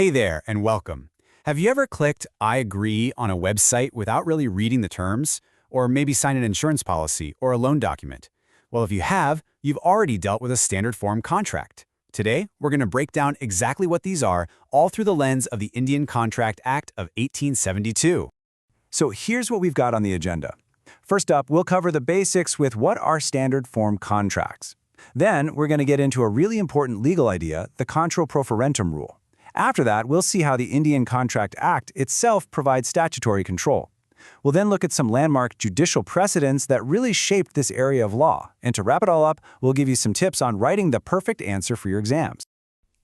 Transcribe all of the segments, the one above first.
Hey there, and welcome. Have you ever clicked I agree on a website without really reading the terms? Or maybe signed an insurance policy or a loan document? Well, if you have, you've already dealt with a standard form contract. Today, we're going to break down exactly what these are, all through the lens of the Indian Contract Act of 1872. So here's what we've got on the agenda. First up, we'll cover the basics with what are standard form contracts. Then, we're going to get into a really important legal idea, the Contra Proferentem rule. After that, we'll see how the Indian Contract Act itself provides statutory control. We'll then look at some landmark judicial precedents that really shaped this area of law. And to wrap it all up, we'll give you some tips on writing the perfect answer for your exams.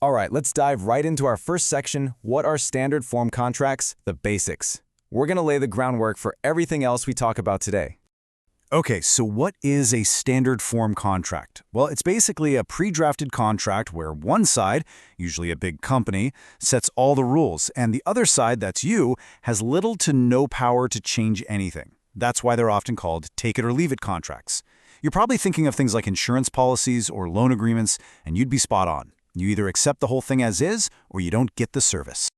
All right, let's dive right into our first section, what are standard form contracts, the basics. We're going to lay the groundwork for everything else we talk about today. Okay, so what is a standard form contract? Well, it's basically a pre-drafted contract where one side, usually a big company, sets all the rules, and the other side, that's you, has little to no power to change anything. That's why they're often called take-it-or-leave-it contracts. You're probably thinking of things like insurance policies or loan agreements, and you'd be spot on. You either accept the whole thing as is, or you don't get the service.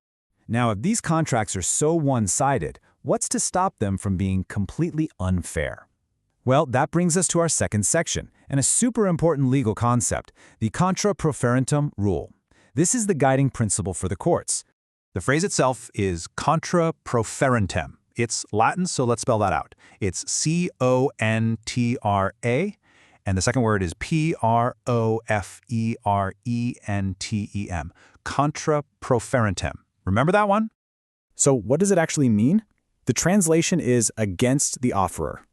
Now, if these contracts are so one-sided, what's to stop them from being completely unfair? Well, that brings us to our second section, and a super important legal concept, the Contra Proferentem rule. This is the guiding principle for the courts. The phrase itself is Contra Proferentem. It's Latin, so let's spell that out. It's C-O-N-T-R-A, and the second word is P-R-O-F-E-R-E-N-T-E-M. Contra Proferentem. Remember that one? So what does it actually mean? The translation is against the offerer.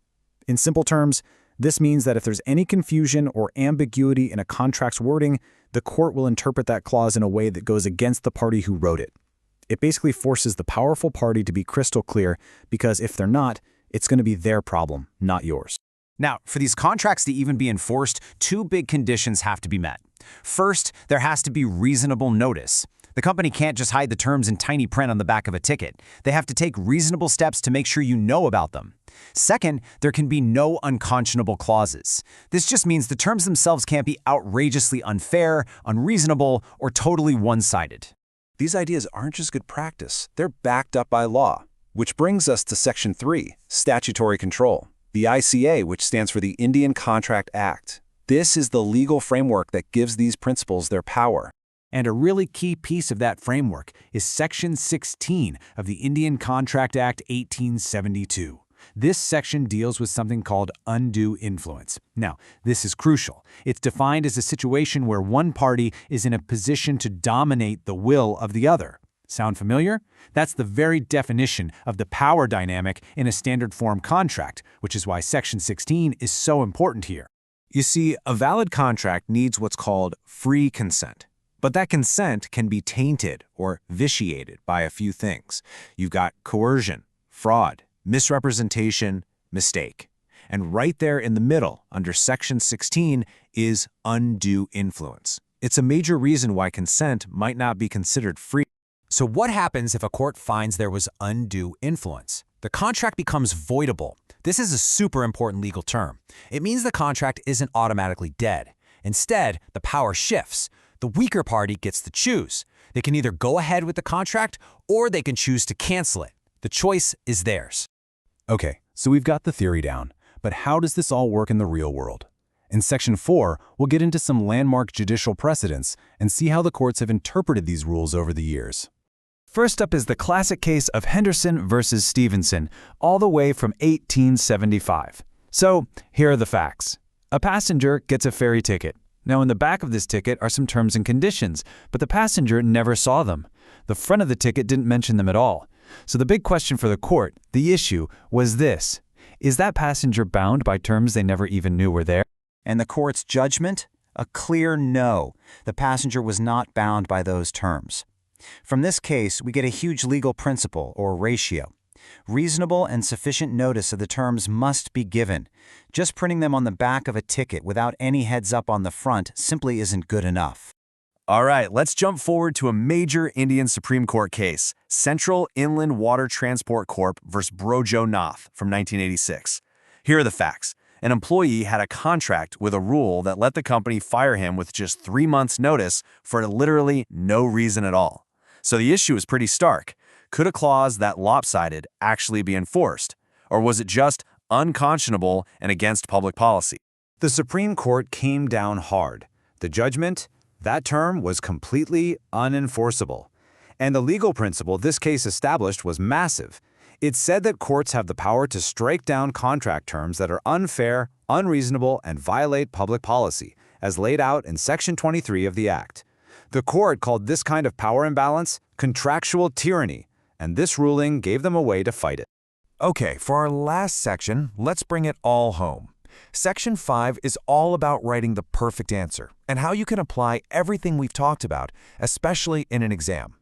In simple terms, this means that if there's any confusion or ambiguity in a contract's wording, the court will interpret that clause in a way that goes against the party who wrote it. It basically forces the powerful party to be crystal clear, because if they're not, it's going to be their problem, not yours. Now, for these contracts to even be enforced, two big conditions have to be met. First, there has to be reasonable notice. The company can't just hide the terms in tiny print on the back of a ticket. They have to take reasonable steps to make sure you know about them. Second, there can be no unconscionable clauses. This just means the terms themselves can't be outrageously unfair, unreasonable, or totally one-sided. These ideas aren't just good practice, they're backed up by law. Which brings us to Section 3, Statutory Control. The ICA, which stands for the Indian Contract Act. This is the legal framework that gives these principles their power. And a really key piece of that framework is Section 16 of the Indian Contract Act 1872. This section deals with something called undue influence. Now, this is crucial. It's defined as a situation where one party is in a position to dominate the will of the other. Sound familiar? That's the very definition of the power dynamic in a standard form contract, which is why Section 16 is so important here. You see, a valid contract needs what's called free consent. But that consent can be tainted or vitiated by a few things. You've got coercion, fraud, misrepresentation, mistake. And right there in the middle, under Section 16, is undue influence. It's a major reason why consent might not be considered free. So what happens if a court finds there was undue influence? The contract becomes voidable. This is a super important legal term. It means the contract isn't automatically dead. Instead, the power shifts. The weaker party gets to choose. They can either go ahead with the contract or they can choose to cancel it. The choice is theirs. Okay, so we've got the theory down, but how does this all work in the real world? In Section 4, we'll get into some landmark judicial precedents and see how the courts have interpreted these rules over the years. First up is the classic case of Henderson versus Stevenson, all the way from 1875. So, here are the facts. A passenger gets a ferry ticket. Now, in the back of this ticket are some terms and conditions, but the passenger never saw them. The front of the ticket didn't mention them at all. So the big question for the court, the issue, was this. Is that passenger bound by terms they never even knew were there? And the court's judgment? A clear no. The passenger was not bound by those terms. From this case, we get a huge legal principle, or ratio. Reasonable and sufficient notice of the terms must be given. Just printing them on the back of a ticket without any heads up on the front simply isn't good enough. All right, let's jump forward to a major Indian Supreme Court case, Central Inland Water Transport Corp. versus Brojo Nath from 1986. Here are the facts. An employee had a contract with a rule that let the company fire him with just 3 months' notice for literally no reason at all. So the issue is pretty stark. Could a clause that lopsided actually be enforced? Or was it just unconscionable and against public policy? The Supreme Court came down hard. The judgment, that term was completely unenforceable. And the legal principle this case established was massive. It said that courts have the power to strike down contract terms that are unfair, unreasonable, and violate public policy, as laid out in Section 23 of the Act. The court called this kind of power imbalance contractual tyranny, and this ruling gave them a way to fight it. Okay, for our last section, let's bring it all home. Section 5 is all about writing the perfect answer and how you can apply everything we've talked about, especially in an exam.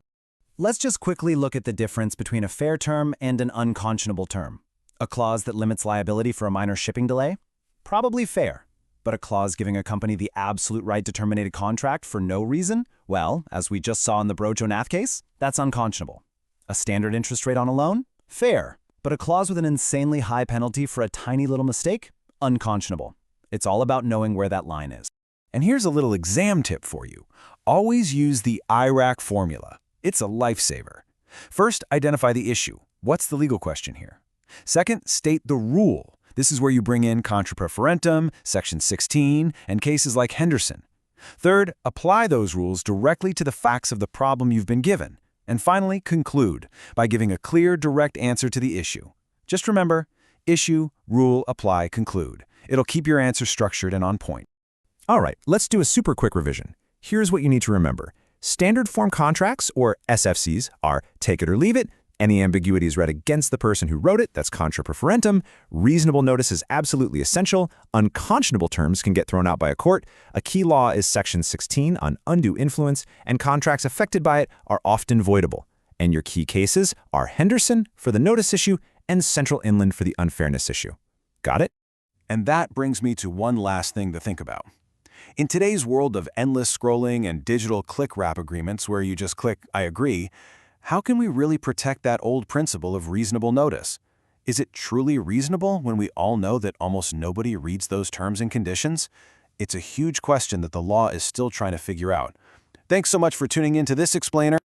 Let's just quickly look at the difference between a fair term and an unconscionable term. A clause that limits liability for a minor shipping delay? Probably fair. But a clause giving a company the absolute right to terminate a contract for no reason? Well, as we just saw in the Brojo-Nath case, that's unconscionable. A standard interest rate on a loan? Fair. But a clause with an insanely high penalty for a tiny little mistake? Unconscionable. It's all about knowing where that line is. And here's a little exam tip for you. Always use the IRAC formula. It's a lifesaver. First, identify the issue. What's the legal question here? Second, state the rule. This is where you bring in Contra Proferentem, Section 16, and cases like Henderson. Third, apply those rules directly to the facts of the problem you've been given. And finally, conclude by giving a clear, direct answer to the issue. Just remember, issue, rule, apply, conclude. It'll keep your answer structured and on point. All right, let's do a super quick revision. Here's what you need to remember. Standard form contracts, or SFCs, are take it or leave it. Any ambiguity is read against the person who wrote it, that's contra proferentem. Reasonable notice is absolutely essential. Unconscionable terms can get thrown out by a court. A key law is Section 16 on undue influence, and contracts affected by it are often voidable. And your key cases are Henderson for the notice issue and Central Inland for the unfairness issue. Got it? And that brings me to one last thing to think about. In today's world of endless scrolling and digital click-wrap agreements where you just click, I agree, how can we really protect that old principle of reasonable notice? Is it truly reasonable when we all know that almost nobody reads those terms and conditions? It's a huge question that the law is still trying to figure out. Thanks so much for tuning in to this explainer.